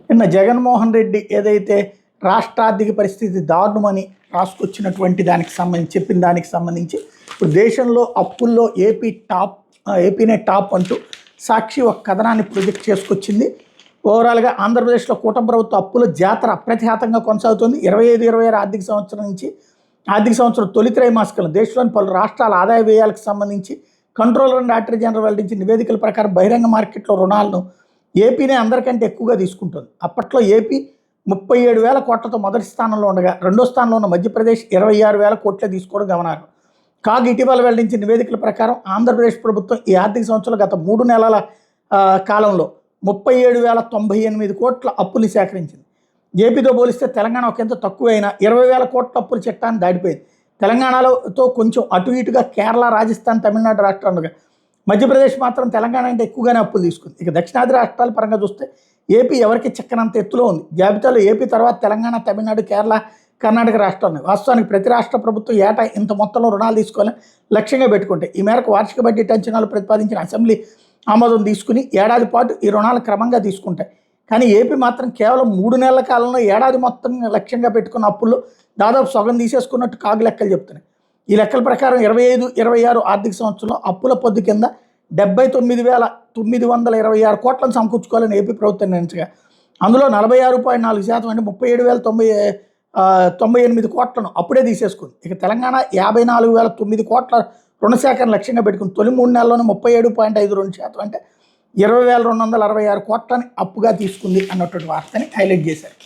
నిన్న జగన్మోహన్ రెడ్డి ఏదైతే రాష్ట్ర ఆర్థిక పరిస్థితి దారుణమని రాసుకొచ్చినటువంటి దానికి సంబంధించి చెప్పిన దానికి సంబంధించి ఇప్పుడు దేశంలో అప్పుల్లో ఏపీనే టాప్ అంటూ సాక్షి ఒక కథనాన్ని ప్రొజెక్ట్ చేసుకొచ్చింది. ఓవరాల్గా ఆంధ్రప్రదేశ్లో కూటమి ప్రభుత్వ అప్పుల జాతర అప్రతిహతంగా కొనసాగుతుంది. 25-26 ఆర్థిక సంవత్సరం నుంచి ఆర్థిక సంవత్సరం తొలి త్రైమాసికంలో దేశంలోని పలు రాష్ట్రాల ఆదాయ వ్యయాలకు సంబంధించి కంట్రోలర్ అండ్ ఆడిటర్ జనరల్ వెల్లడించిన నివేదికల ప్రకారం బహిరంగ మార్కెట్లో రుణాలను ఏపీనే అందరికంటే ఎక్కువగా తీసుకుంటుంది. అప్పట్లో ఏపీ 37,000 కోట్లతో మొదటి స్థానంలో ఉండగా రెండో స్థానంలో ఉన్న మధ్యప్రదేశ్ 26,000 కోట్లే తీసుకోవడం గమనార్హం. కాగా ఇటీవల వెల్లడించిన నివేదికల ప్రకారం ఆంధ్రప్రదేశ్ ప్రభుత్వం ఈ ఆర్థిక సంవత్సరంలో గత 3 నెలల కాలంలో 37,098 కోట్ల అప్పులు సేకరించింది. ఏపీతో పోలిస్తే తెలంగాణ ఒకంత తక్కువైనా 20,000 కోట్ల అప్పుల చట్టాన్ని దాటిపోయింది. తెలంగాణతో కొంచెం అటు ఇటుగా కేరళ, రాజస్థాన్, తమిళనాడు రాష్ట్రాలు ఉండగా మధ్యప్రదేశ్ మాత్రం తెలంగాణ అంటే ఎక్కువగానే అప్పులు తీసుకుంది. ఇక దక్షిణాది రాష్ట్రాల పరంగా చూస్తే ఏపీ ఎవరికి చెక్కనంత ఎత్తులో ఉంది. జాబితాలో ఏపీ తర్వాత తెలంగాణ, తమిళనాడు, కేరళ, కర్ణాటక రాష్ట్రాలు ఉన్నాయి. వాస్తవానికి ప్రతి రాష్ట్ర ప్రభుత్వం ఏటా ఇంత మొత్తంలో రుణాలు తీసుకోవాలని లక్ష్యంగా పెట్టుకుంటే ఈ మేరకు వార్షిక బడ్జెట్ అంచనాలు ప్రతిపాదించిన అసెంబ్లీ ఆమోదం తీసుకుని ఏడాది పాటు ఈ రుణాలు క్రమంగా తీసుకుంటాయి. కానీ ఏపీ మాత్రం కేవలం 3 నెలల కాలంలో ఏడాది మొత్తం లక్ష్యంగా పెట్టుకున్న అప్పుల్లో దాదాపు సగం తీసేసుకున్నట్టు కాగు లెక్కలు చెప్తున్నాయి. ఈ లెక్కల ప్రకారం 25-26 ఆర్థిక సంవత్సరంలో అప్పుల పొద్దు కింద 79,926 కోట్లను సమకూర్చుకోవాలని ఏపీ ప్రభుత్వం నిర్ణయించగా అందులో 46.4% అంటే 37,098 కోట్లను అప్పుడే తీసేసుకుంది. ఇక తెలంగాణ 54,009 కోట్ల రుణ సేకరణ లక్ష్యంగా పెట్టుకుని తొలి 3 నెలల్లోనే 37.52% అంటే 20,266 కోట్లని అప్పుగా తీసుకుంది అన్నటువంటి వార్తని హైలైట్ చేశారు.